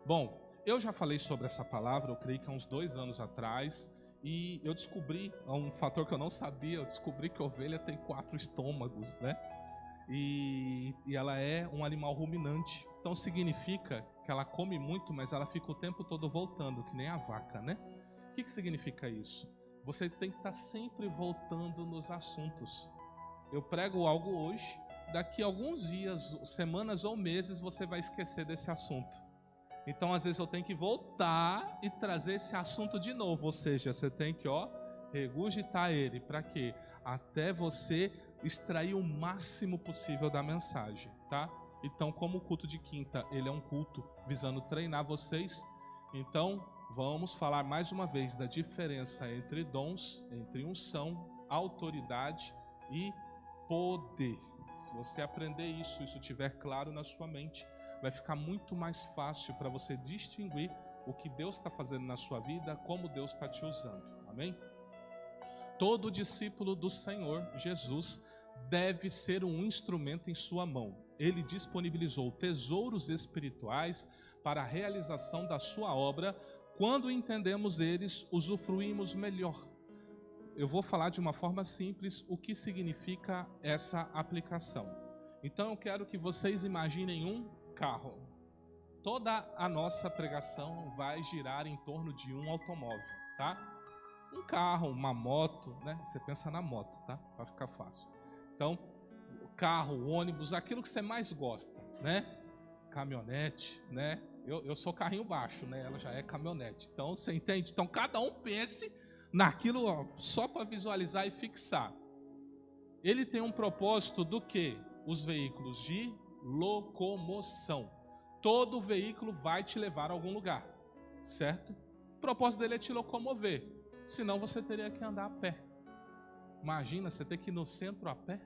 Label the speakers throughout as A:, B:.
A: Bom, eu já falei sobre essa palavra, eu creio que há uns 2 anos atrás, e eu descobri, um fator que eu não sabia, eu descobri que a ovelha tem 4 estômagos, né? E ela é um animal ruminante. Então significa que ela come muito, mas ela fica o tempo todo voltando, que nem a vaca, né? O que significa isso? Você tem que estar sempre voltando nos assuntos. Eu prego algo hoje, daqui a alguns dias, semanas ou meses, você vai esquecer desse assunto. Então, às vezes, eu tenho que voltar e trazer esse assunto de novo. Ou seja, você tem que, regurgitar ele. Para quê? Até você extrair o máximo possível da mensagem, tá? Então, como o culto de quinta, ele é um culto visando treinar vocês. Então, vamos falar mais uma vez da diferença entre dons, entre unção, autoridade e poder. Se você aprender isso estiver claro na sua mente, vai ficar muito mais fácil para você distinguir o que Deus está fazendo na sua vida, como Deus está te usando. Amém? Todo discípulo do Senhor Jesus deve ser um instrumento em sua mão. Ele disponibilizou tesouros espirituais para a realização da sua obra. Quando entendemos eles, usufruímos melhor. Eu vou falar de uma forma simples o que significa essa aplicação. Então eu quero que vocês imaginem um carro. Toda a nossa pregação vai girar em torno de um automóvel, tá? Um carro, uma moto, né? Você pensa na moto, tá? Para ficar fácil. Então, carro, ônibus, aquilo que você mais gosta, né? Caminhonete, né? Eu sou carrinho baixo, né? Ela já é caminhonete. Então, você entende? Então, cada um pense naquilo só para visualizar e fixar. Ele tem um propósito do quê? Os veículos de locomoção. Todo veículo vai te levar a algum lugar, certo? O propósito dele é te locomover. Senão você teria que andar a pé. Imagina você ter que ir no centro a pé.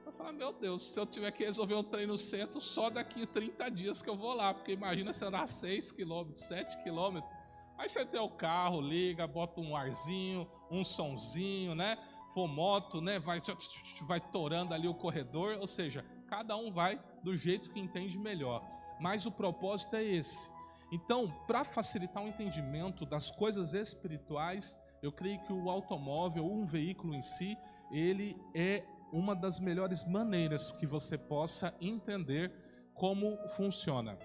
A: Eu falo, meu Deus, se eu tiver que resolver um trem no centro, só daqui a 30 dias que eu vou lá. Porque imagina você andar 6 km, 7 km. Aí você tem o carro, liga, bota um arzinho, um sonzinho, né? For moto, né? Vai torando ali o corredor. Ou seja, cada um vai do jeito que entende melhor. Mas o propósito é esse. Então, para facilitar o entendimento das coisas espirituais, eu creio que o automóvel, ou um veículo em si, ele é uma das melhores maneiras que você possa entender como funciona.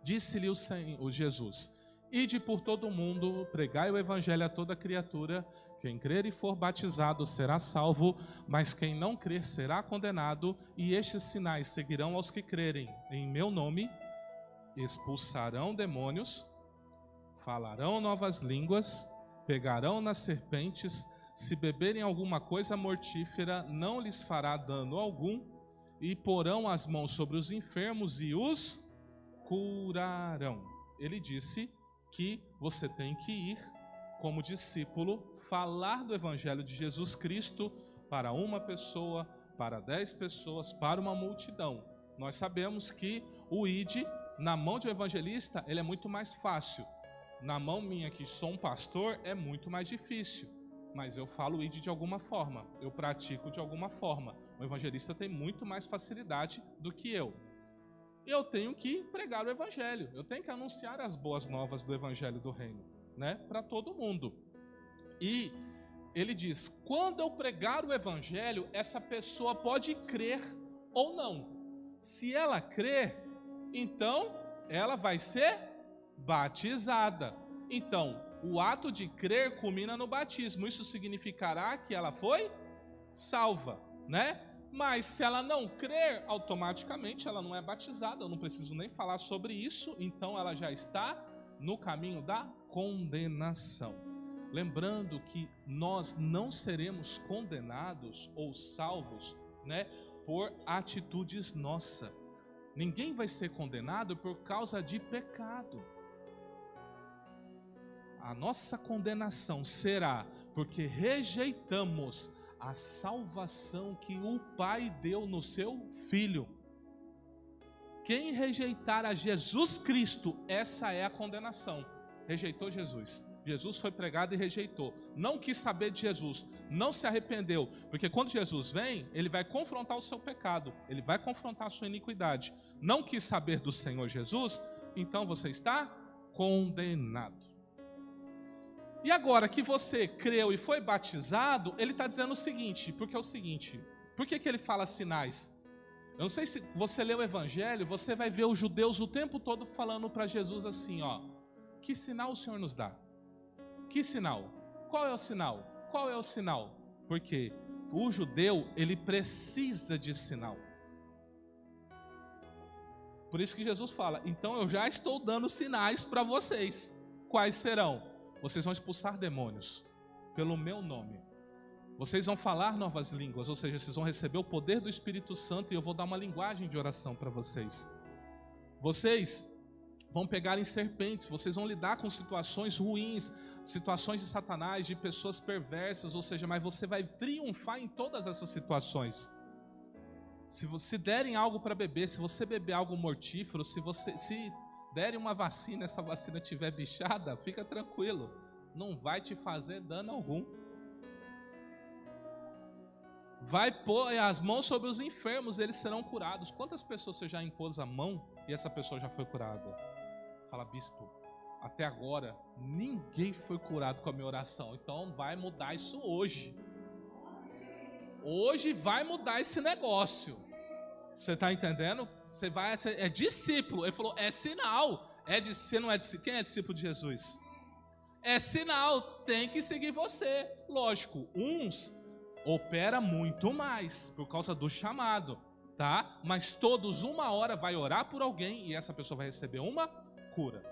A: Disse-lhe o Senhor Jesus: ide por todo o mundo, pregai o evangelho a toda criatura. Quem crer e for batizado será salvo, mas quem não crer será condenado. E estes sinais seguirão aos que crerem em meu nome: expulsarão demônios, falarão novas línguas, pegarão nas serpentes, se beberem alguma coisa mortífera, não lhes fará dano algum, e porão as mãos sobre os enfermos e os curarão. Ele disse que você tem que ir como discípulo, falar do evangelho de Jesus Cristo para uma pessoa, para 10 pessoas, para uma multidão. Nós sabemos que o ID, na mão de um evangelista, ele é muito mais fácil. Na mão minha, que sou um pastor, é muito mais difícil. Mas eu falo ID de alguma forma, eu pratico de alguma forma. O evangelista tem muito mais facilidade do que eu. Eu tenho que pregar o evangelho, eu tenho que anunciar as boas novas do evangelho do reino, né, para todo mundo. E ele diz: quando eu pregar o evangelho, essa pessoa pode crer ou não. Se ela crer, então ela vai ser batizada. Então, o ato de crer culmina no batismo. Isso significará que ela foi salva, né? Mas se ela não crer, automaticamente ela não é batizada. Eu não preciso nem falar sobre isso. Então ela já está no caminho da condenação. Lembrando que nós não seremos condenados ou salvos, né, por atitudes nossas. Ninguém vai ser condenado por causa de pecado. A nossa condenação será porque rejeitamos a salvação que o Pai deu no seu Filho. Quem rejeitar a Jesus Cristo, essa é a condenação. Rejeitou Jesus. Jesus foi pregado e rejeitou. Não quis saber de Jesus. Não se arrependeu. Porque quando Jesus vem, ele vai confrontar o seu pecado. Ele vai confrontar a sua iniquidade. Não quis saber do Senhor Jesus, então você está condenado. E agora que você creu e foi batizado, ele está dizendo o seguinte, porque é o seguinte, por que ele fala sinais? Eu não sei se você lê o Evangelho, você vai ver os judeus o tempo todo falando para Jesus assim, ó, que sinal o Senhor nos dá? Que sinal? Qual é o sinal? Qual é o sinal? Porque o judeu, ele precisa de sinal. Por isso que Jesus fala, então eu já estou dando sinais para vocês. Quais serão? Vocês vão expulsar demônios pelo meu nome. Vocês vão falar novas línguas, ou seja, vocês vão receber o poder do Espírito Santo e eu vou dar uma linguagem de oração para vocês. Vocês vão pegar em serpentes, vocês vão lidar com situações ruins, situações de Satanás, de pessoas perversas, ou seja, mas você vai triunfar em todas essas situações. Se derem algo para beber, se você beber algo mortífero, se derem uma vacina, essa vacina estiver bichada, fica tranquilo, não vai te fazer dano algum. Vai pôr as mãos sobre os enfermos, eles serão curados. Quantas pessoas você já impôs a mão e essa pessoa já foi curada? Fala, bispo, até agora ninguém foi curado com a minha oração, então vai mudar isso hoje. Hoje vai mudar esse negócio. Você está entendendo? Você vai, é discípulo. Ele falou, é sinal. Você não é discípulo. Quem é discípulo de Jesus? É sinal, tem que seguir você. Lógico, uns opera muito mais por causa do chamado, tá? Mas todos uma hora vai orar por alguém e essa pessoa vai receber uma cura.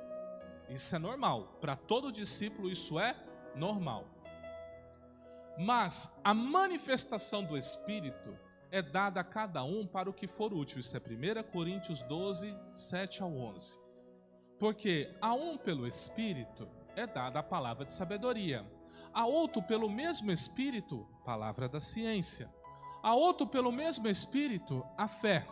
A: Isso é normal. Para todo discípulo isso é normal. Mas a manifestação do Espírito é dada a cada um para o que for útil. Isso é 1 Coríntios 12, 7 ao 11. Porque a um pelo Espírito é dada a palavra de sabedoria, a outro pelo mesmo Espírito, palavra da ciência, a outro pelo mesmo Espírito, a fé,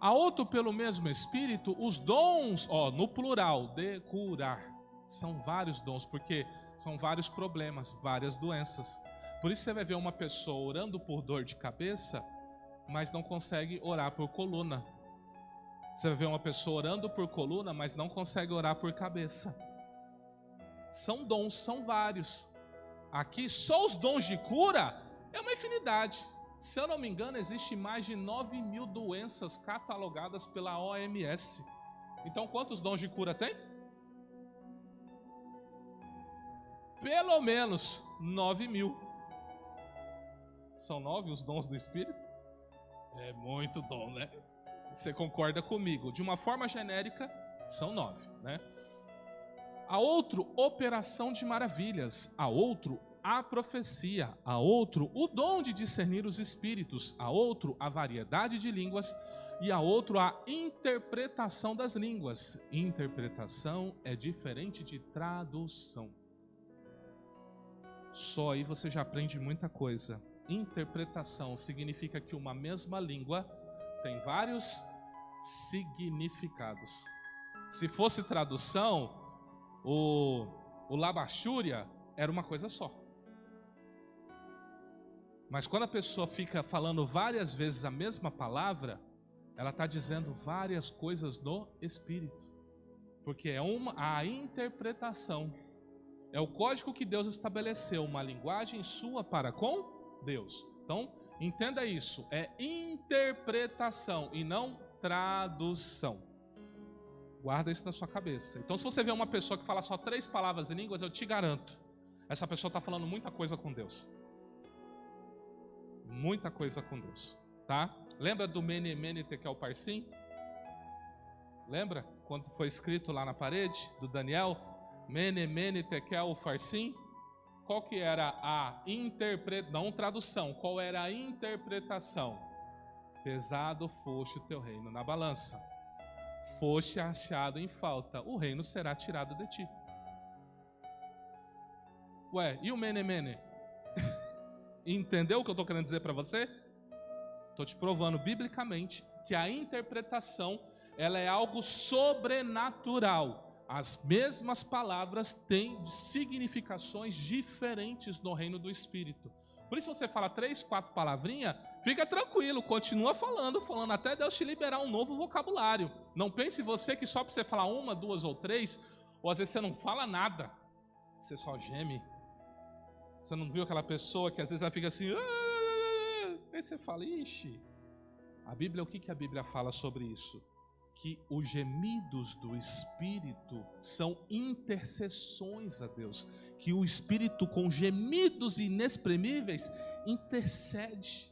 A: a outro pelo mesmo Espírito, os dons, no plural, de curar. São vários dons, porque são vários problemas, várias doenças. Por isso você vai ver uma pessoa orando por dor de cabeça, mas não consegue orar por coluna. Você vai ver uma pessoa orando por coluna, mas não consegue orar por cabeça. São dons, são vários. Aqui, só os dons de cura é uma infinidade. Se eu não me engano, existe mais de 9.000 doenças catalogadas pela OMS. Então, quantos dons de cura tem? Pelo menos 9.000. São 9 os dons do Espírito? É muito dom, né? Você concorda comigo? De uma forma genérica, são 9, né? A outro, operação de maravilhas. A outro, a profecia. A outro, o dom de discernir os espíritos. A outro, a variedade de línguas. E a outro, a interpretação das línguas. Interpretação é diferente de tradução. Só aí você já aprende muita coisa. Interpretação significa que uma mesma língua tem vários significados. Se fosse tradução, o labachúria era uma coisa só. Mas quando a pessoa fica falando várias vezes a mesma palavra, ela está dizendo várias coisas no Espírito. Porque é a interpretação. É o código que Deus estabeleceu, uma linguagem sua para com Deus. Então, entenda isso. É interpretação e não tradução. Guarda isso na sua cabeça. Então, se você vê uma pessoa que fala só 3 palavras em línguas, eu te garanto, essa pessoa está falando muita coisa com Deus. Muita coisa com Deus, tá? Lembra do Mene, Mene, Tekel, Parsim? Lembra quando foi escrito lá na parede do Daniel? Mene, Mene, Tekel, Parsim? Qual que era a interpretação? Não tradução, qual era a interpretação? Pesado foste o teu reino na balança. Foste achado em falta, o reino será tirado de ti. Ué, e o Mene, Mene? Entendeu o que eu estou querendo dizer para você? Estou te provando biblicamente que a interpretação ela é algo sobrenatural. As mesmas palavras têm significações diferentes no reino do Espírito. Por isso você fala 3, 4 palavrinhas, fica tranquilo, continua falando até Deus te liberar um novo vocabulário. Não pense você que só para você falar 1, 2 ou 3, ou às vezes você não fala nada, você só geme. Você não viu aquela pessoa que às vezes ela fica assim, aí você fala, ixi. A Bíblia, o que a Bíblia fala sobre isso? Que os gemidos do Espírito são intercessões a Deus. Que o Espírito com gemidos inexprimíveis intercede.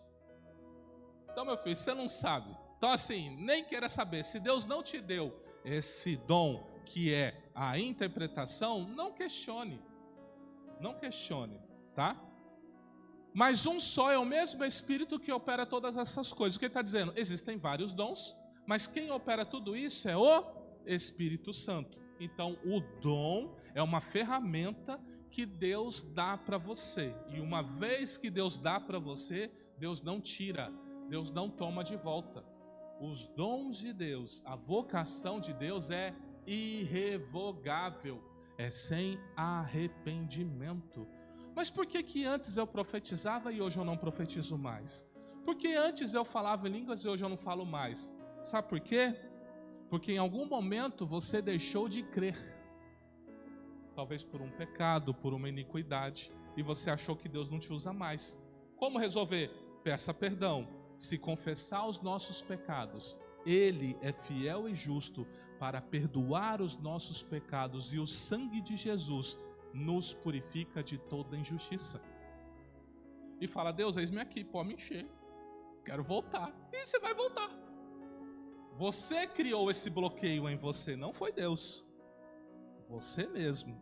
A: Então, meu filho, você não sabe. Então, assim, nem queira saber. Se Deus não te deu esse dom que é a interpretação, não questione. Não questione, tá? Mas um só é o mesmo Espírito que opera todas essas coisas. O que ele está dizendo? Existem vários dons, mas quem opera tudo isso é o Espírito Santo. Então, o dom é uma ferramenta que Deus dá para você. E uma vez que Deus dá para você, Deus não tira, Deus não toma de volta. Os dons de Deus, a vocação de Deus é irrevogável, é sem arrependimento. Mas por que antes eu profetizava e hoje eu não profetizo mais? Por que antes eu falava em línguas e hoje eu não falo mais? Sabe por quê? Porque em algum momento você deixou de crer. Talvez por um pecado, por uma iniquidade, e você achou que Deus não te usa mais. Como resolver? Peça perdão. Se confessar os nossos pecados, Ele é fiel e justo para perdoar os nossos pecados, e o sangue de Jesus nos purifica de toda injustiça. E fala, Deus, eis-me aqui, pode me encher, quero voltar. E você vai voltar. Você criou esse bloqueio em você, não foi Deus. Você mesmo.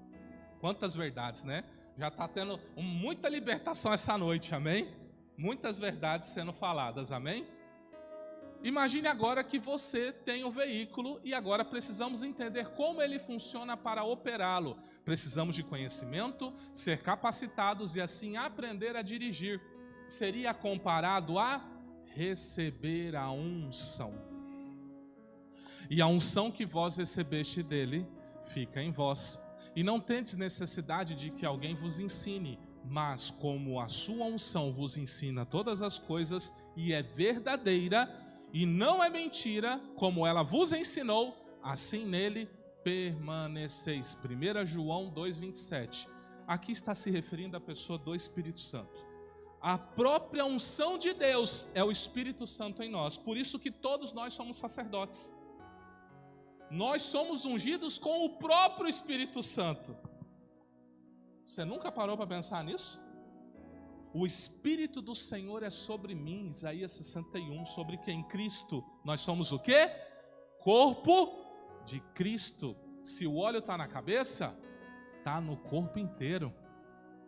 A: Quantas verdades, né? Já está tendo muita libertação essa noite, amém? Muitas verdades sendo faladas, amém? Imagine agora que você tem o veículo e agora precisamos entender como ele funciona para operá-lo. Precisamos de conhecimento, ser capacitados e assim aprender a dirigir. Seria comparado a receber a unção. E a unção que vós recebeste dele fica em vós. E não tendes necessidade de que alguém vos ensine, mas como a sua unção vos ensina todas as coisas e é verdadeira e não é mentira, como ela vos ensinou, assim nele permaneceis. 1 João 2,27. Aqui está se referindo à pessoa do Espírito Santo. A própria unção de Deus é o Espírito Santo em nós. Por isso que todos nós somos sacerdotes. Nós somos ungidos com o próprio Espírito Santo. Você nunca parou para pensar nisso? O Espírito do Senhor é sobre mim, Isaías 61, sobre quem Cristo, nós somos o quê? Corpo de Cristo. Se o óleo está na cabeça, está no corpo inteiro.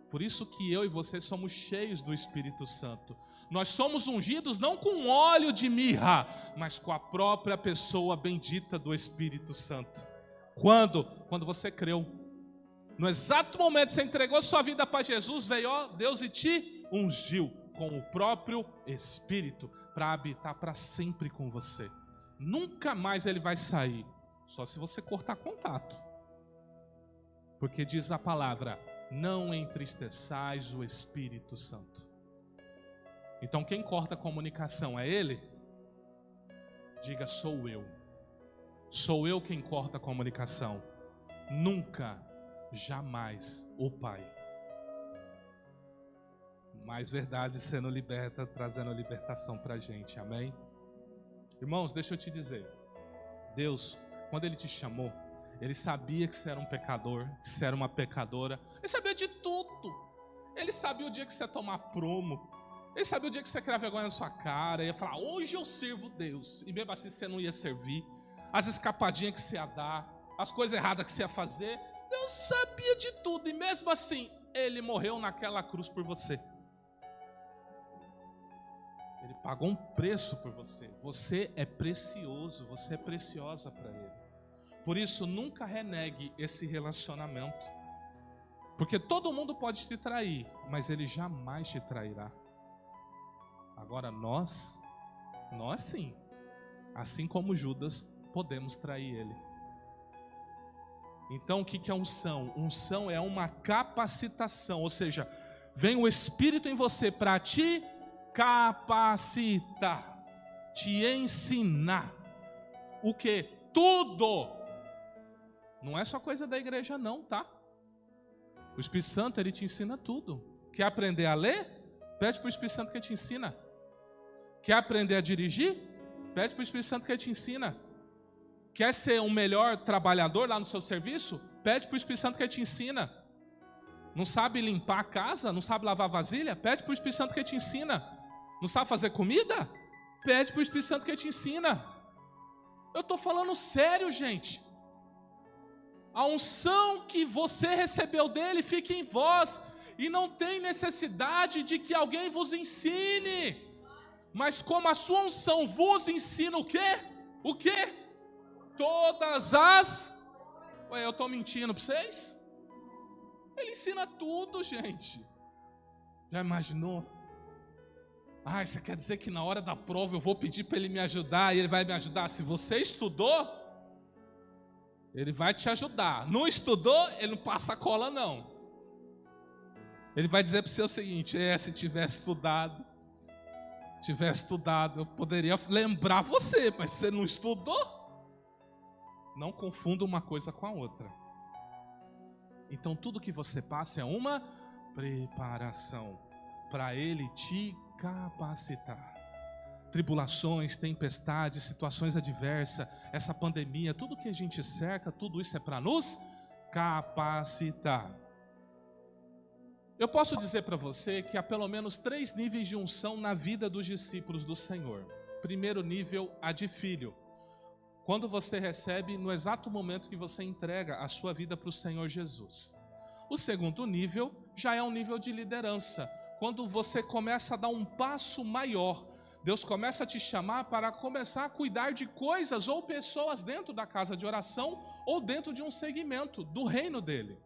A: Por isso que eu e você somos cheios do Espírito Santo. Nós somos ungidos não com óleo de mirra, mas com a própria pessoa bendita do Espírito Santo. Quando? Quando você creu. No exato momento que você entregou sua vida para Jesus, veio Deus e te ungiu com o próprio Espírito para habitar para sempre com você. Nunca mais ele vai sair, só se você cortar contato. Porque diz a palavra, não entristeçais o Espírito Santo. Então quem corta a comunicação é ele? Diga, sou eu. Sou eu quem corta a comunicação. Nunca, jamais o Pai. Mais verdade sendo liberta, trazendo a libertação para a gente, amém? Irmãos, deixa eu te dizer. Deus, quando Ele te chamou, Ele sabia que você era um pecador, que você era uma pecadora. Ele sabia de tudo. Ele sabia o dia que você ia tomar prumo. Ele sabia o dia que você ia criar vergonha na sua cara, ia falar, hoje eu sirvo Deus. E mesmo assim você não ia servir. As escapadinhas que você ia dar, as coisas erradas que você ia fazer. Deus sabia de tudo. E mesmo assim, Ele morreu naquela cruz por você. Ele pagou um preço por você. Você é precioso, você é preciosa para Ele. Por isso, nunca renegue esse relacionamento. Porque todo mundo pode te trair, mas Ele jamais te trairá. Agora nós sim, assim como Judas, podemos trair Ele. Então o que é unção? Unção é uma capacitação, ou seja, vem o Espírito em você para te capacitar, te ensinar. O quê? Tudo. Não é só coisa da igreja não, tá? O Espírito Santo, ele te ensina tudo. Quer aprender a ler? Pede para o Espírito Santo que te ensina. Quer aprender a dirigir? Pede para o Espírito Santo que te ensina. Quer ser um melhor trabalhador lá no seu serviço? Pede para o Espírito Santo que te ensina. Não sabe limpar a casa? Não sabe lavar vasilha? Pede para o Espírito Santo que te ensina. Não sabe fazer comida? Pede para o Espírito Santo que te ensina. Eu estou falando sério, gente. A unção que você recebeu dele fica em vós. E não tem necessidade de que alguém vos ensine. Mas como a sua unção vos ensina o quê? O quê? Todas as... Ué, eu estou mentindo para vocês? Ele ensina tudo, gente. Já imaginou? Ah, você quer dizer que na hora da prova eu vou pedir para ele me ajudar e ele vai me ajudar? Se você estudou, ele vai te ajudar. Não estudou, ele não passa a cola, não. Ele vai dizer para você o seguinte: se tivesse estudado, eu poderia lembrar você, mas você não estudou. Não confunda uma coisa com a outra. Então tudo que você passa é uma preparação para ele te capacitar. Tribulações, tempestades, situações adversas, essa pandemia, tudo que a gente cerca, tudo isso é para nos capacitar. Eu posso dizer para você que há pelo menos 3 níveis de unção na vida dos discípulos do Senhor. Primeiro nível, a de filho. Quando você recebe no exato momento que você entrega a sua vida para o Senhor Jesus. O segundo nível já é um nível de liderança. Quando você começa a dar um passo maior, Deus começa a te chamar para começar a cuidar de coisas ou pessoas dentro da casa de oração ou dentro de um segmento do reino dele.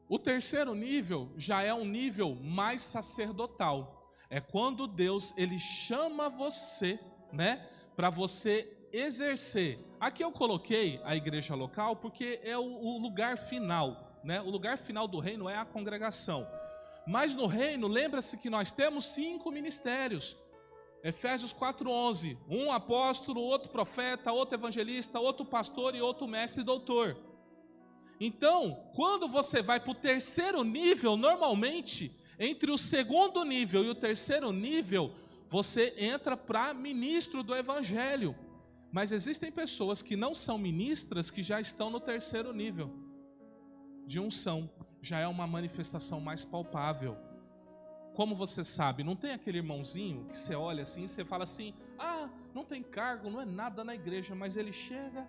A: O terceiro nível já é um nível mais sacerdotal. É quando Deus ele chama você, para você exercer. Aqui eu coloquei a igreja local porque é o lugar final, O lugar final do reino é a congregação. Mas no reino, lembra-se que nós temos 5 ministérios. Efésios 4:11. Um apóstolo, outro profeta, outro evangelista, outro pastor e outro mestre e doutor. Então, quando você vai para o terceiro nível, normalmente, entre o segundo nível e o terceiro nível, você entra para ministro do evangelho. Mas existem pessoas que não são ministras que já estão no terceiro nível de unção. Já é uma manifestação mais palpável. Como você sabe, não tem aquele irmãozinho que você olha assim e você fala assim: não tem cargo, não é nada na igreja, mas ele chega,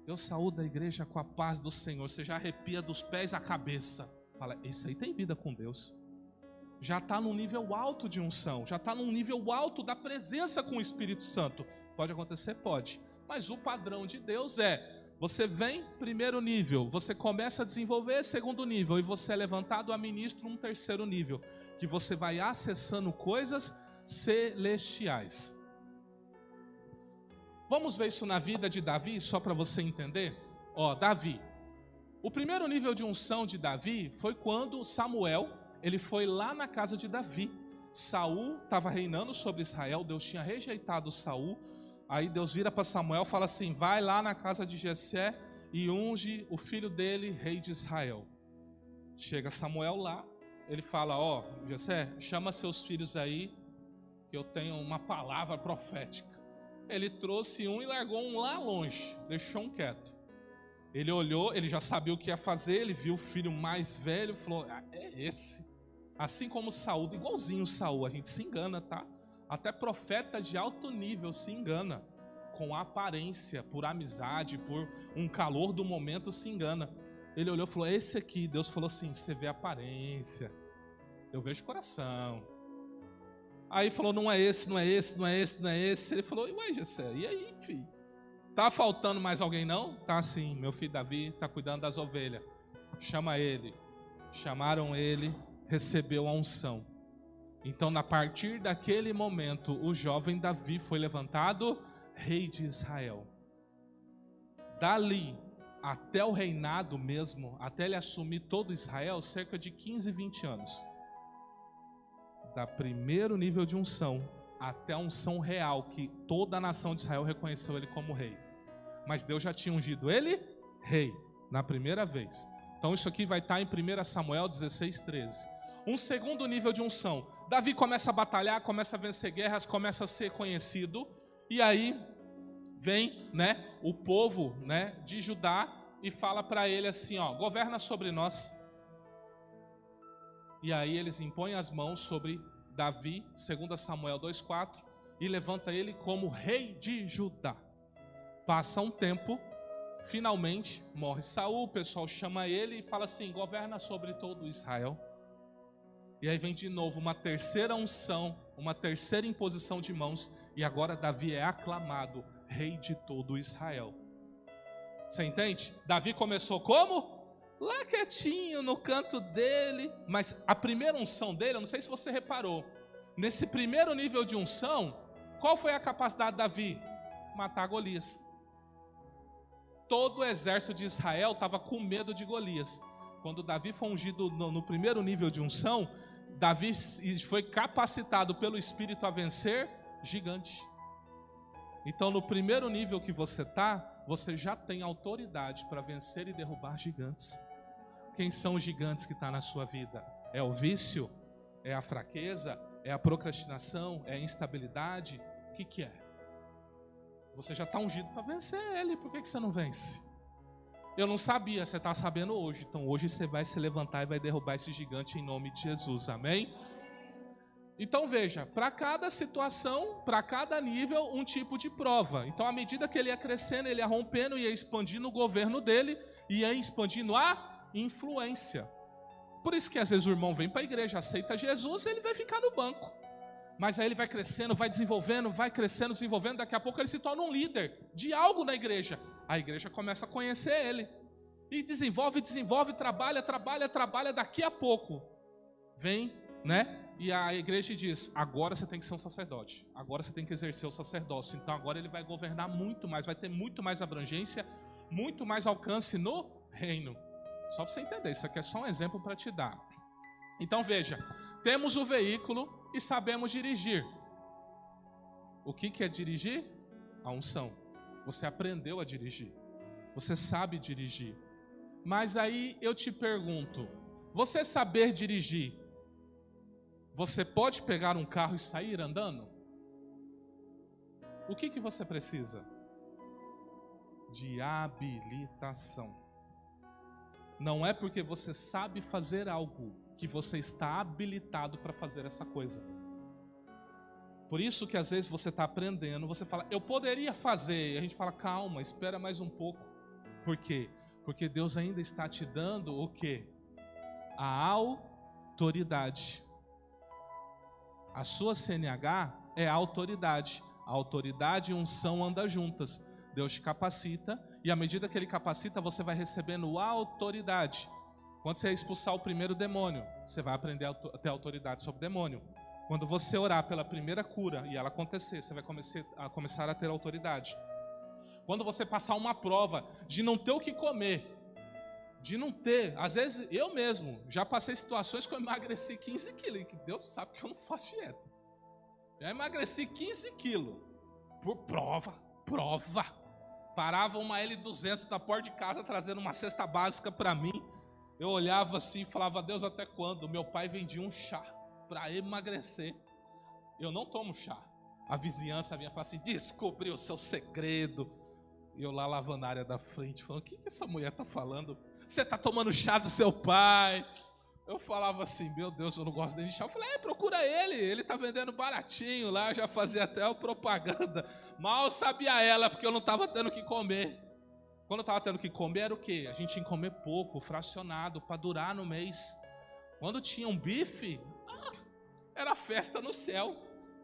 A: eu saúdo a igreja com a paz do Senhor, você já arrepia dos pés à cabeça. Fala, esse aí tem vida com Deus. Já está num nível alto de unção, já está num nível alto da presença com o Espírito Santo. Pode acontecer? Pode. Mas o padrão de Deus você vem, primeiro nível, você começa a desenvolver segundo nível, e você é levantado a ministro um terceiro nível, que você vai acessando coisas celestiais. Vamos ver isso na vida de Davi, só para você entender? Davi. O primeiro nível de unção de Davi foi quando Samuel, ele foi lá na casa de Davi. Saul estava reinando sobre Israel, Deus tinha rejeitado Saul. Aí Deus vira para Samuel e fala assim: vai lá na casa de Jessé e unge o filho dele, rei de Israel. Chega Samuel lá, ele fala: Jessé, chama seus filhos aí, que eu tenho uma palavra profética. Ele trouxe um e largou um lá longe, deixou um quieto. Ele olhou, ele já sabia o que ia fazer, ele viu o filho mais velho, falou: é esse. Assim como Saul, igualzinho Saul, a gente se engana, tá? Até profeta de alto nível se engana. Com a aparência, por amizade, por um calor do momento se engana. Ele olhou e falou: esse aqui. Deus falou assim: você vê a aparência, eu vejo o coração. Aí falou: não é esse, não é esse, não é esse, não é esse. Ele falou: ué, Jessé, e aí, filho? Tá faltando mais alguém não? Tá sim, meu filho Davi tá cuidando das ovelhas. Chama ele. Chamaram ele, recebeu a unção. Então, a partir daquele momento, o jovem Davi foi levantado rei de Israel. Dali, até o reinado mesmo, até ele assumir todo Israel, cerca de 15, 20 anos. Da primeiro nível de unção até a unção real, que toda a nação de Israel reconheceu ele como rei. Mas Deus já tinha ungido ele rei, na primeira vez. Então isso aqui vai estar em 1 Samuel 16, 13. Um segundo nível de unção. Davi começa a batalhar, começa a vencer guerras, começa a ser conhecido. E aí vem, o povo, de Judá e fala para ele assim, governa sobre nós. E aí eles impõem as mãos sobre Davi, 2 Samuel 2,4, e levanta ele como rei de Judá. Passa um tempo, finalmente morre Saul, o pessoal chama ele e fala assim, governa sobre todo Israel. E aí vem de novo uma terceira unção, uma terceira imposição de mãos, e agora Davi é aclamado rei de todo Israel. Você entende? Davi começou como? Lá quietinho, no canto dele. Mas a primeira unção dele, eu não sei se você reparou, nesse primeiro nível de unção, qual foi a capacidade de Davi? Matar Golias. Todo o exército de Israel estava com medo de Golias. Quando Davi foi ungido no primeiro nível de unção, Davi foi capacitado pelo Espírito a vencer gigante. Então, no primeiro nível que você está, você já tem autoridade para vencer e derrubar gigantes. Quem são os gigantes que estão na sua vida? É o vício? É a fraqueza? É a procrastinação? É a instabilidade? O que é? Você já está ungido para vencer ele. Por que você não vence? Eu não sabia, você está sabendo hoje. Então hoje você vai se levantar e vai derrubar esse gigante em nome de Jesus. Amém? Então veja, para cada situação, para cada nível, um tipo de prova. Então à medida que ele ia crescendo, ele ia rompendo, ia expandindo o governo dele, ia expandindo a influência. Por isso que às vezes o irmão vem para a igreja, aceita Jesus, ele vai ficar no banco. Mas aí ele vai crescendo, vai desenvolvendo, vai crescendo, desenvolvendo, daqui a pouco ele se torna um líder de algo na igreja. A igreja começa a conhecer ele. E desenvolve, trabalha, daqui a pouco vem, e a igreja diz, agora você tem que ser um sacerdote, agora você tem que exercer o sacerdócio, então agora ele vai governar muito mais, vai ter muito mais abrangência, muito mais alcance no reino. Só para você entender, isso aqui é só um exemplo para te dar. Então veja, temos o veículo e sabemos dirigir. O que é dirigir? A unção. Você aprendeu a dirigir, você sabe dirigir. Mas aí eu te pergunto, você saber dirigir, você pode pegar um carro e sair andando? O que você precisa? De habilitação. Não é porque você sabe fazer algo que você está habilitado para fazer essa coisa. Por isso que às vezes você está aprendendo, você fala, eu poderia fazer, e a gente fala, calma, espera mais um pouco. Por quê? Porque Deus ainda está te dando o quê? A autoridade. A sua CNH é a autoridade. A autoridade e unção andam juntas. Deus te capacita e à medida que Ele capacita, você vai recebendo a autoridade. Quando você expulsar o primeiro demônio, você vai aprender a ter autoridade sobre o demônio. Quando você orar pela primeira cura e ela acontecer, você vai começar a ter autoridade. Quando você passar uma prova de não ter o que comer, de não ter, às vezes eu mesmo já passei situações que eu emagreci 15 quilos, que Deus sabe que eu não faço dieta. Já emagreci 15 quilos por prova. Parava uma L200 da porta de casa trazendo uma cesta básica para mim. Eu olhava assim e falava, Deus, até quando? Meu pai vendia um chá para emagrecer. Eu não tomo chá. A vizinhança vinha falar assim, descobriu o seu segredo. E eu lá lavando a área da frente, falando, o que essa mulher está falando? Você está tomando chá do seu pai? Eu falava assim, meu Deus, eu não gosto dele de chá. Eu falei, procura ele está vendendo baratinho lá, já fazia até a propaganda. Mal sabia ela, porque eu não estava tendo o que comer. Quando eu estava tendo o que comer, era o quê? A gente tinha que comer pouco, fracionado, para durar no mês. Quando tinha um bife, era festa no céu.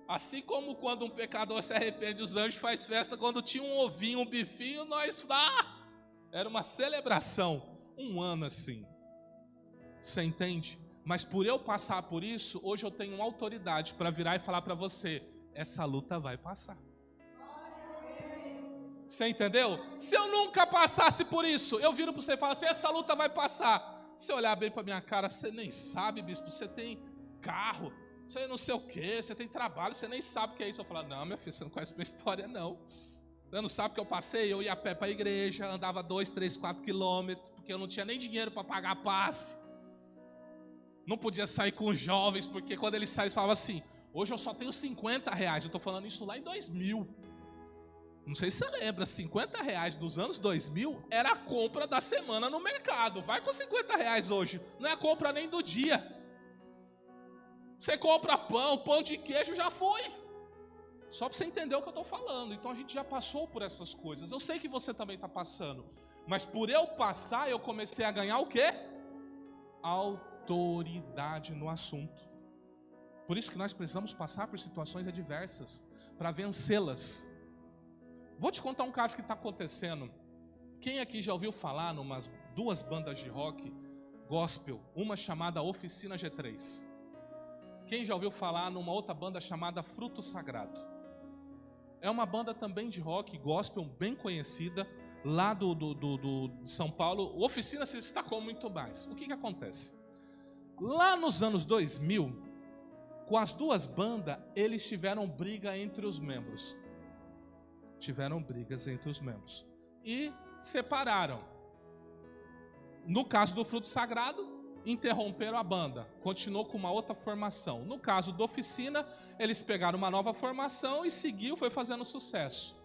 A: Assim como quando um pecador se arrepende, os anjos fazem festa. Quando tinha um ovinho, um bifinho, nós... Era uma celebração. Um ano assim. Você entende? Mas por eu passar por isso, hoje eu tenho autoridade para virar e falar para você, essa luta vai passar. Você entendeu? Se eu nunca passasse por isso, eu viro para você e falo assim, essa luta vai passar. Se eu olhar bem para minha cara, você nem sabe, bispo, você tem carro, você não sei o quê, você tem trabalho, você nem sabe o que é isso. Eu falo, não, minha filha, você não conhece minha história, não. Você não sabe o que eu passei? Eu ia a pé para a igreja, andava 2, 3, 4 quilômetros, porque eu não tinha nem dinheiro para pagar passe. Não podia sair com os jovens, porque quando eles saem, eles falavam assim, hoje eu só tenho R$50. Eu estou falando isso lá em 2000. Não sei se você lembra, R$50 dos anos 2000 era a compra da semana no mercado. Vai com R$50 hoje, não é a compra nem do dia. Você compra pão de queijo já foi. Só para você entender o que eu estou falando. Então a gente já passou por essas coisas. Eu sei que você também está passando. Mas por eu passar, eu comecei a ganhar o quê? Autoridade no assunto. Por isso que nós precisamos passar por situações adversas para vencê-las. Vou te contar um caso que está acontecendo. Quem aqui já ouviu falar numas 2 bandas de rock gospel, uma chamada Oficina G3? Quem já ouviu falar numa outra banda chamada Fruto Sagrado? É uma banda também de rock gospel bem conhecida lá de São Paulo. O Oficina se destacou muito mais. O que acontece? Lá nos anos 2000, com as 2 bandas, eles tiveram briga entre os membros. Tiveram brigas entre os membros e separaram. No caso do Fruto Sagrado, interromperam a banda, continuou com uma outra formação. No caso da Oficina, eles pegaram uma nova formação e seguiu, foi fazendo sucesso.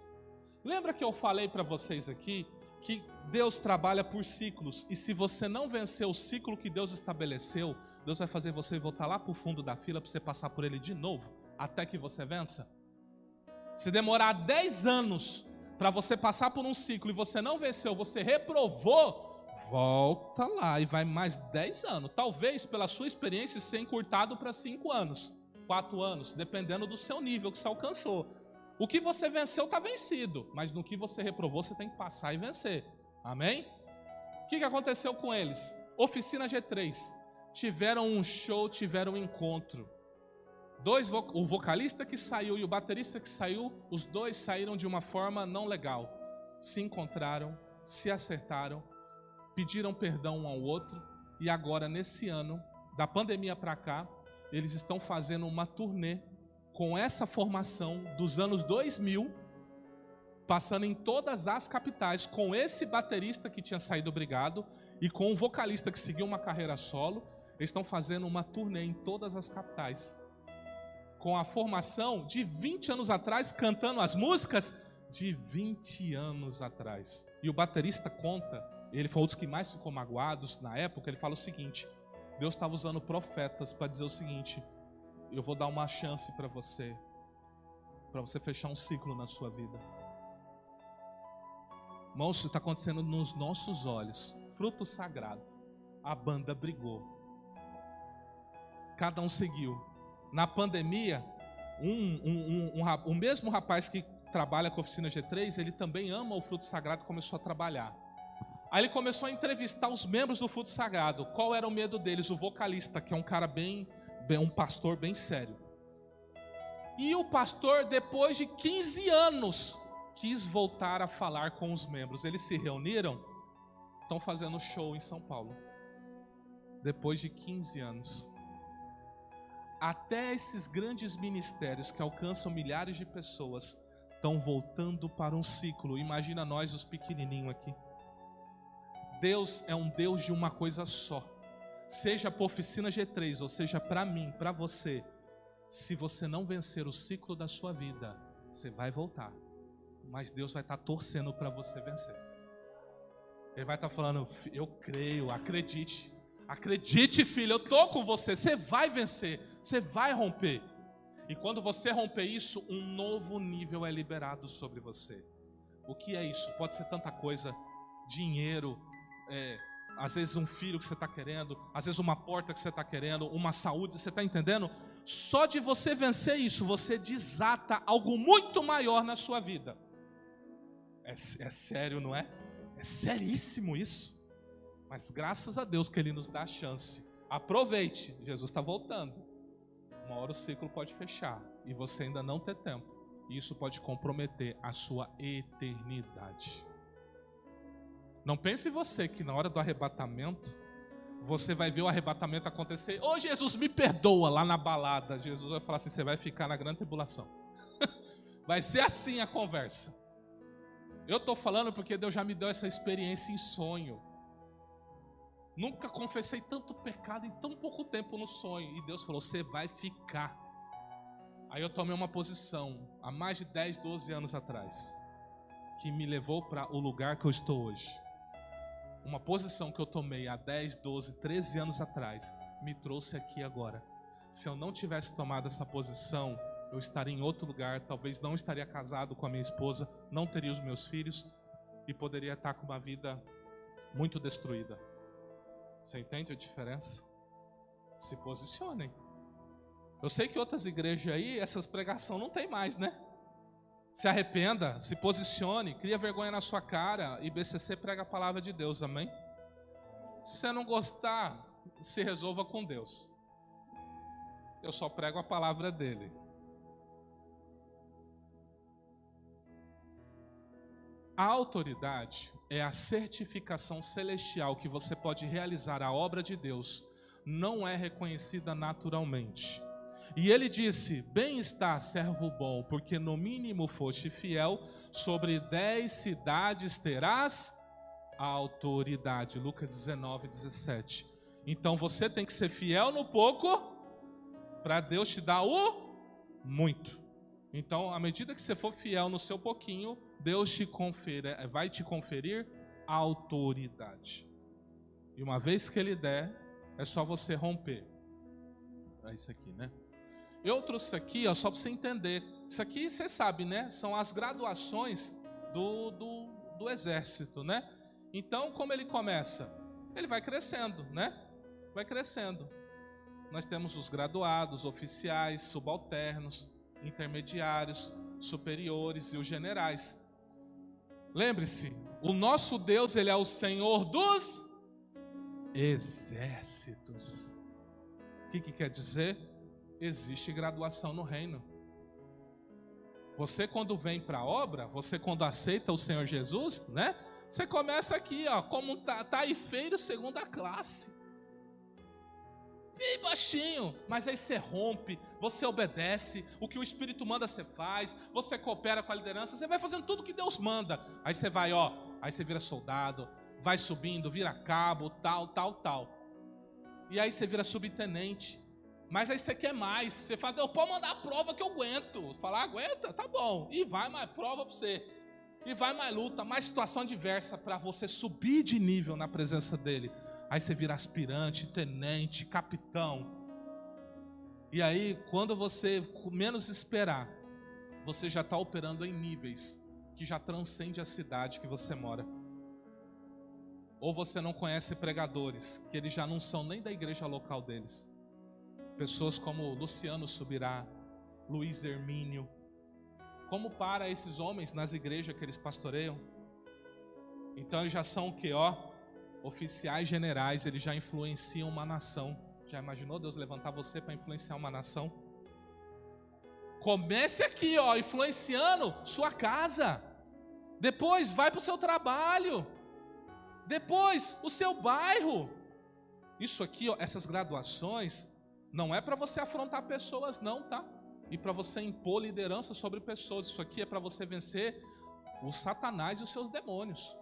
A: Lembra que eu falei para vocês aqui que Deus trabalha por ciclos, e se você não vencer o ciclo que Deus estabeleceu, Deus vai fazer você voltar lá para o fundo da fila para você passar por ele de novo, até que você vença? Se demorar 10 anos para você passar por um ciclo e você não venceu, você reprovou, volta lá e vai mais 10 anos. Talvez pela sua experiência ser encurtado para 5 anos, 4 anos, dependendo do seu nível que você alcançou. O que você venceu está vencido, mas no que você reprovou você tem que passar e vencer. Amém? O que aconteceu com eles? Oficina G3. Tiveram um show, tiveram um encontro. O vocalista que saiu e o baterista que saiu, os dois saíram de uma forma não legal. Se encontraram, se acertaram, pediram perdão um ao outro, e agora nesse ano, da pandemia para cá, eles estão fazendo uma turnê com essa formação dos anos 2000, passando em todas as capitais, com esse baterista que tinha saído brigado e com o vocalista que seguiu uma carreira solo. Eles estão fazendo uma turnê em todas as capitais, com a formação de 20 anos atrás, cantando as músicas de 20 anos atrás. E o baterista conta, ele foi um dos que mais ficou magoados na época, ele fala o seguinte: Deus estava usando profetas para dizer o seguinte: eu vou dar uma chance para você fechar um ciclo na sua vida. Irmãos, isso está acontecendo nos nossos olhos. Fruto Sagrado. A banda brigou. Cada um seguiu. Na pandemia, o mesmo rapaz que trabalha com a Oficina G3, ele também ama o Fruto Sagrado e começou a trabalhar. Aí ele começou a entrevistar os membros do Fruto Sagrado. Qual era o medo deles? O vocalista, que é um cara um pastor bem sério. E o pastor, depois de 15 anos, quis voltar a falar com os membros. Eles se reuniram, estão fazendo show em São Paulo. Depois de 15 anos. Até esses grandes ministérios que alcançam milhares de pessoas estão voltando para um ciclo. Imagina nós, os pequenininhos aqui. Deus é um Deus de uma coisa só. Seja para a Oficina G3, ou seja para mim, para você. Se você não vencer o ciclo da sua vida, você vai voltar. Mas Deus vai estar torcendo para você vencer. Ele vai estar falando: eu creio, acredite. Acredite, filho, eu estou com você. Você vai vencer, você vai romper. E quando você romper isso, um novo nível é liberado sobre você. O que é isso? Pode ser tanta coisa: dinheiro, às vezes um filho que você está querendo, às vezes uma porta que você está querendo, uma saúde, você está entendendo? Só de você vencer isso, você desata algo muito maior na sua vida. É sério, não é? É seríssimo isso. Mas graças a Deus que Ele nos dá a chance. Aproveite, Jesus está voltando. Uma hora o ciclo pode fechar e você ainda não ter tempo. E isso pode comprometer a sua eternidade. Não pense você que na hora do arrebatamento, você vai ver o arrebatamento acontecer. Ô Jesus, me perdoa, lá na balada. Jesus vai falar assim, você vai ficar na grande tribulação. Vai ser assim a conversa. Eu estou falando porque Deus já me deu essa experiência em sonho. Nunca confessei tanto pecado em tão pouco tempo no sonho. E Deus falou, você vai ficar. Aí eu tomei uma posição, há mais de 10, 12 anos atrás, que me levou para o lugar que eu estou hoje. Uma posição que eu tomei há 10, 12, 13 anos atrás, me trouxe aqui agora. Se eu não tivesse tomado essa posição, eu estaria em outro lugar, talvez não estaria casado com a minha esposa, não teria os meus filhos e poderia estar com uma vida muito destruída. Você entende a diferença? Se posicionem. Eu sei que outras igrejas aí, essas pregações não tem mais, né? Se arrependa, se posicione, cria vergonha na sua cara e BCC prega a palavra de Deus, amém? Se você não gostar, se resolva com Deus. Eu só prego a palavra dele. A autoridade é a certificação celestial que você pode realizar a obra de Deus, não é reconhecida naturalmente. E ele disse, bem está, servo bom, porque no mínimo foste fiel, sobre 10 cidades terás a autoridade. Lucas 19, 17. Então você tem que ser fiel no pouco, para Deus te dar o muito. Então, à medida que você for fiel no seu pouquinho, Deus vai te conferir autoridade. E uma vez que Ele der, é só você romper. É isso aqui, né? Eu trouxe aqui, ó, só para você entender. Isso aqui, você sabe, né? São as graduações do exército, né? Então, como ele começa? Ele vai crescendo, né? Vai crescendo. Nós temos os graduados, oficiais, subalternos, intermediários, superiores e os generais. Lembre-se, o nosso Deus, Ele é o Senhor dos exércitos. O que quer dizer? Existe graduação no reino. Você quando vem para a obra, você quando aceita o Senhor Jesus, né? Você começa aqui, ó, como taifeiro segunda classe. Bem baixinho, mas aí você rompe, você obedece, o que o Espírito manda você faz, você coopera com a liderança, você vai fazendo tudo que Deus manda. Aí você vai, ó, aí você vira soldado, vai subindo, vira cabo, tal. E aí você vira subtenente. Mas aí você quer mais, você fala, eu posso mandar a prova que eu aguento. Falar, aguenta? Tá bom. E vai mais prova para você. E vai mais luta, mais situação adversa para você subir de nível na presença dele. Aí você vira aspirante, tenente, capitão. E aí, quando você menos esperar, você já está operando em níveis que já transcende a cidade que você mora. Ou você não conhece pregadores, que eles já não são nem da igreja local deles. Pessoas como Luciano Subirá, Luiz Hermínio. Como para esses homens nas igrejas que eles pastoreiam? Então eles já são o que, ó? Oficiais generais, eles já influenciam uma nação. Já imaginou Deus levantar você para influenciar uma nação? Comece aqui, ó, influenciando sua casa. Depois vai para o seu trabalho. Depois o seu bairro. Isso aqui, ó, essas graduações, não é para você afrontar pessoas não, tá? E para você impor liderança sobre pessoas. Isso aqui é para você vencer o Satanás e os seus demônios.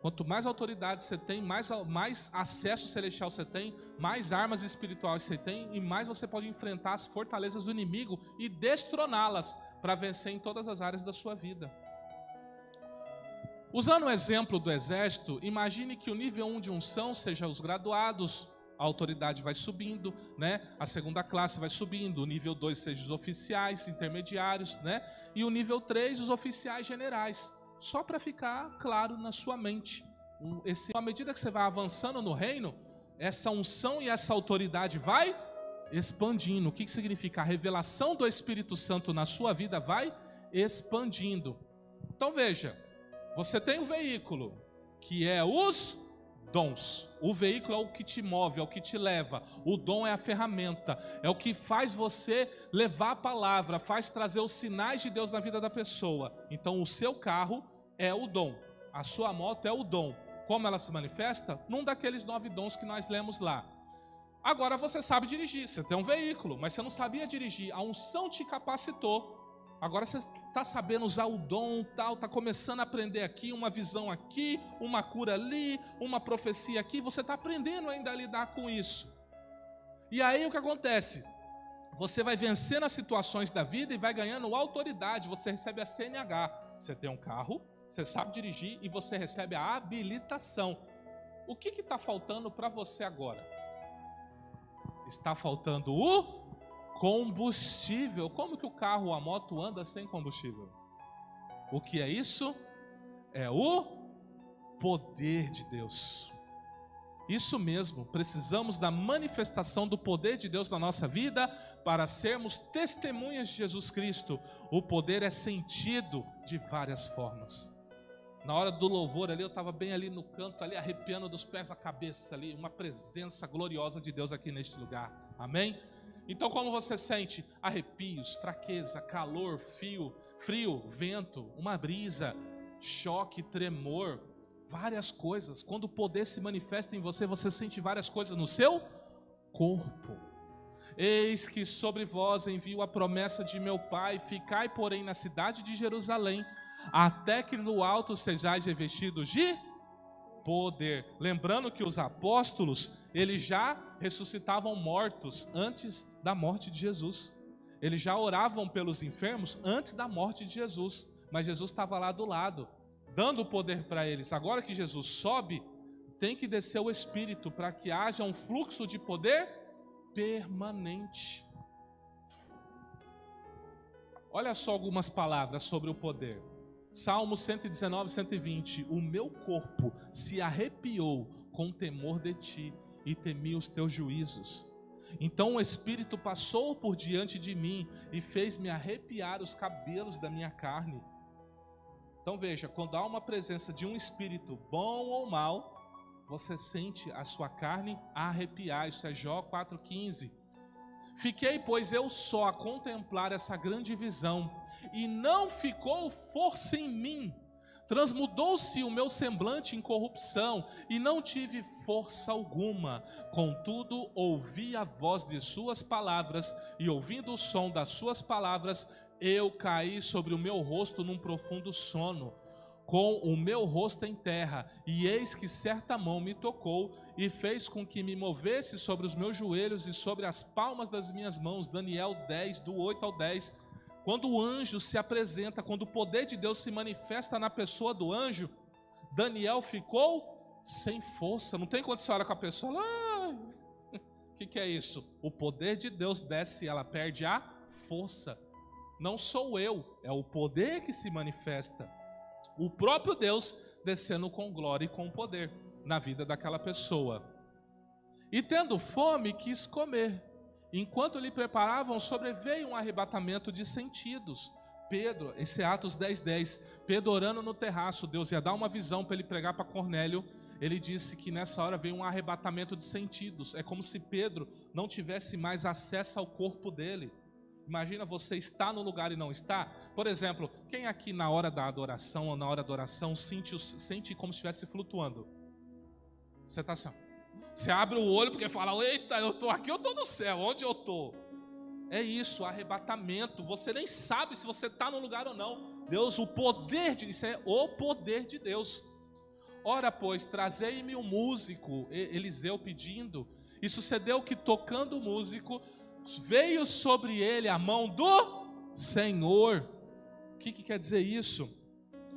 A: Quanto mais autoridade você tem, mais acesso celestial você tem, mais armas espirituais você tem e mais você pode enfrentar as fortalezas do inimigo e destroná-las para vencer em todas as áreas da sua vida. Usando o exemplo do exército, imagine que o nível 1 de unção seja os graduados, a autoridade vai subindo, né? A segunda classe vai subindo, o nível 2 seja os oficiais, intermediários, né? E o nível 3, os oficiais generais. Só para ficar claro na sua mente. À medida que você vai avançando no reino, essa unção e essa autoridade vai expandindo. O que significa? A revelação do Espírito Santo na sua vida vai expandindo. Então veja, você tem um veículo, que é os dons. O veículo é o que te move, é o que te leva. O dom é a ferramenta, é o que faz você levar a palavra, faz trazer os sinais de Deus na vida da pessoa. Então o seu carro é o dom, a sua moto é o dom. Como ela se manifesta? Num daqueles 9 dons que nós lemos lá. Agora você sabe dirigir, você tem um veículo, mas você não sabia dirigir, a unção te capacitou. Agora você está sabendo usar o dom, tal, está começando a aprender aqui, uma visão aqui, uma cura ali, uma profecia aqui, você está aprendendo ainda a lidar com isso. E aí o que acontece? Você vai vencendo as situações da vida e vai ganhando autoridade, você recebe a CNH, você tem um carro, você sabe dirigir e você recebe a habilitação. O que está faltando para você agora? Está faltando o combustível. Como que o carro ou a moto anda sem combustível? O que é isso? É o poder de Deus. Isso mesmo, precisamos da manifestação do poder de Deus na nossa vida para sermos testemunhas de Jesus Cristo. O poder é sentido de várias formas. Na hora do louvor ali, eu estava bem ali no canto, ali arrepiando dos pés à cabeça ali, uma presença gloriosa de Deus aqui neste lugar. Amém? Então como você sente? Arrepios, fraqueza, calor, frio, vento, uma brisa, choque, tremor, várias coisas. Quando o poder se manifesta em você, você sente várias coisas no seu corpo. Eis que sobre vós envio a promessa de meu Pai, ficai porém na cidade de Jerusalém, até que no alto sejais revestidos de poder. Lembrando que os apóstolos, eles já ressuscitavam mortos antes da morte de Jesus. Eles já oravam pelos enfermos antes da morte de Jesus. Mas Jesus estava lá do lado, dando o poder para eles. Agora que Jesus sobe, tem que descer o Espírito para que haja um fluxo de poder permanente. Olha só algumas palavras sobre o poder. Salmo 119, 120. O meu corpo se arrepiou com temor de ti e temi os teus juízos. Então o Espírito passou por diante de mim e fez-me arrepiar os cabelos da minha carne. Então veja, quando há uma presença de um Espírito bom ou mal, você sente a sua carne arrepiar. Isso é Jó 4,15. Fiquei, pois, eu só a contemplar essa grande visão, e não ficou força em mim. Transmudou-se o meu semblante em corrupção, e não tive força alguma. Contudo, ouvi a voz de suas palavras, e ouvindo o som das suas palavras, eu caí sobre o meu rosto num profundo sono, com o meu rosto em terra, e eis que certa mão me tocou, e fez com que me movesse sobre os meus joelhos e sobre as palmas das minhas mãos. Daniel 10, do 8 ao 10. Quando o anjo se apresenta, quando o poder de Deus se manifesta na pessoa do anjo, Daniel ficou sem força. Não tem quando você olha com a pessoa, o que é isso? O poder de Deus desce e ela perde a força. Não sou eu, é o poder que se manifesta. O próprio Deus descendo com glória e com poder na vida daquela pessoa. E tendo fome, quis comer. Enquanto lhe preparavam, sobreveio um arrebatamento de sentidos. Pedro, esse é Atos 10:10, Pedro orando no terraço, Deus ia dar uma visão para ele pregar para Cornélio. Ele disse que nessa hora veio um arrebatamento de sentidos. É como se Pedro não tivesse mais acesso ao corpo dele. Imagina você estar no lugar e não estar. Por exemplo, quem aqui na hora da adoração ou na hora da oração sente como se estivesse flutuando? Você está assim, você abre o olho porque fala, eita, eu estou aqui, eu estou no céu, onde eu estou? É isso, arrebatamento. Você nem sabe se você está no lugar ou não. Deus, o poder, isso é o poder de Deus. Ora, pois, trazei-me um músico, Eliseu pedindo. E sucedeu que, tocando o músico, veio sobre ele a mão do Senhor. O que quer dizer isso?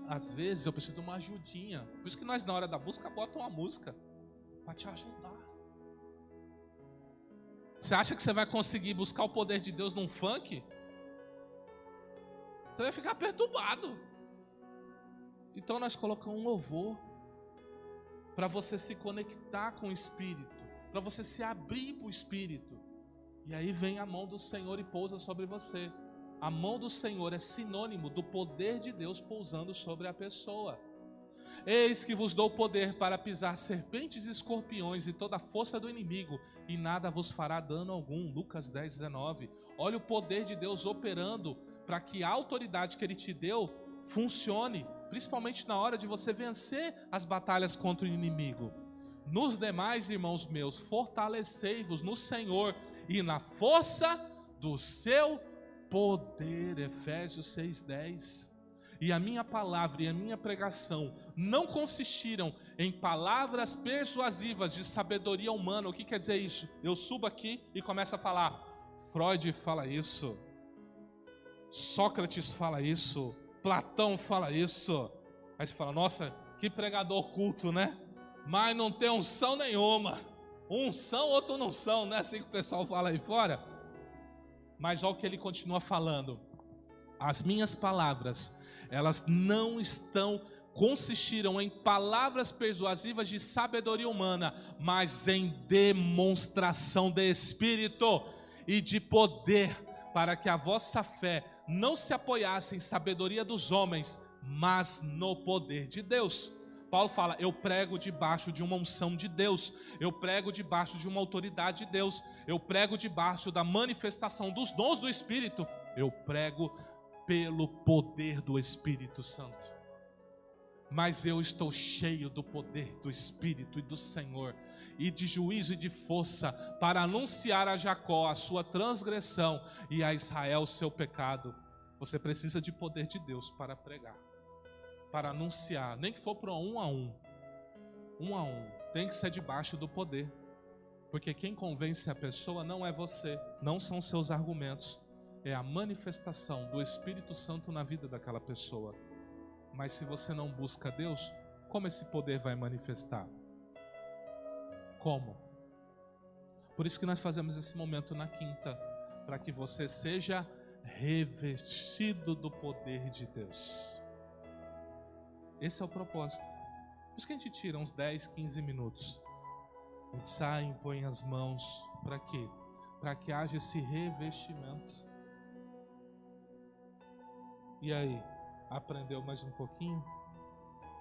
A: Às vezes eu preciso de uma ajudinha. Por isso que nós na hora da busca bota uma música para te ajudar. Você acha que você vai conseguir buscar o poder de Deus num funk? Você vai ficar perturbado. Então nós colocamos um louvor para você se conectar com o Espírito, para você se abrir para o Espírito. E aí vem a mão do Senhor e pousa sobre você. A mão do Senhor é sinônimo do poder de Deus pousando sobre a pessoa. Eis que vos dou poder para pisar serpentes e escorpiões e toda a força do inimigo, e nada vos fará dano algum. Lucas 10, 19. Olha o poder de Deus operando para que a autoridade que Ele te deu funcione, principalmente na hora de você vencer as batalhas contra o inimigo. Nos demais, irmãos meus, fortalecei-vos no Senhor e na força do seu poder. Efésios 6:10. E a minha palavra e a minha pregação não consistiram em palavras persuasivas de sabedoria humana. O que quer dizer isso? Eu subo aqui e começo a falar. Freud fala isso. Sócrates fala isso. Platão fala isso. Aí você fala, nossa, que pregador culto, né? Mas não tem unção nenhuma. Uns são, outros não são, não é assim que o pessoal fala aí fora? Mas olha o que ele continua falando. As minhas palavras, elas não consistiram em palavras persuasivas de sabedoria humana, mas em demonstração de Espírito e de poder, para que a vossa fé não se apoiasse em sabedoria dos homens, mas no poder de Deus. Paulo fala, eu prego debaixo de uma unção de Deus, eu prego debaixo de uma autoridade de Deus, eu prego debaixo da manifestação dos dons do Espírito, eu prego pelo poder do Espírito Santo. Mas eu estou cheio do poder do Espírito e do Senhor, e de juízo e de força, para anunciar a Jacó a sua transgressão e a Israel o seu pecado. Você precisa de poder de Deus para pregar, para anunciar, nem que for para um a um, tem que ser debaixo do poder, porque quem convence a pessoa não é você, não são seus argumentos, é a manifestação do Espírito Santo na vida daquela pessoa. Mas se você não busca Deus, como esse poder vai manifestar? Como? Por isso que nós fazemos esse momento na quinta, para que você seja revestido do poder de Deus. Esse é o propósito. Por isso que a gente tira uns 10, 15 minutos. A gente sai, impõe as mãos. Para quê? Para que haja esse revestimento. E aí? Aprendeu mais um pouquinho?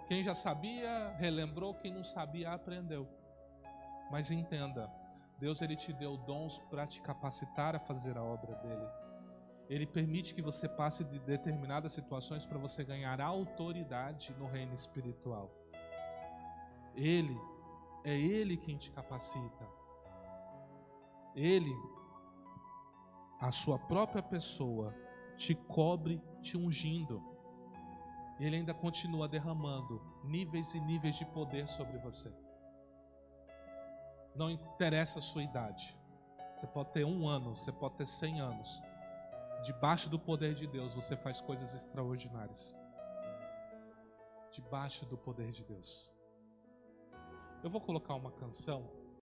A: Quem já sabia, relembrou. Quem não sabia, aprendeu. Mas entenda, Deus ele te deu dons para te capacitar a fazer a obra dele. Ele permite que você passe de determinadas situações para você ganhar autoridade no reino espiritual. É Ele quem te capacita. Ele, a sua própria pessoa, te cobre, te ungindo. Ele ainda continua derramando níveis e níveis de poder sobre você. Não interessa a sua idade. Você pode ter 1 ano, você pode ter 100 anos. Debaixo do poder de Deus, você faz coisas extraordinárias. Debaixo do poder de Deus. Eu vou colocar uma canção.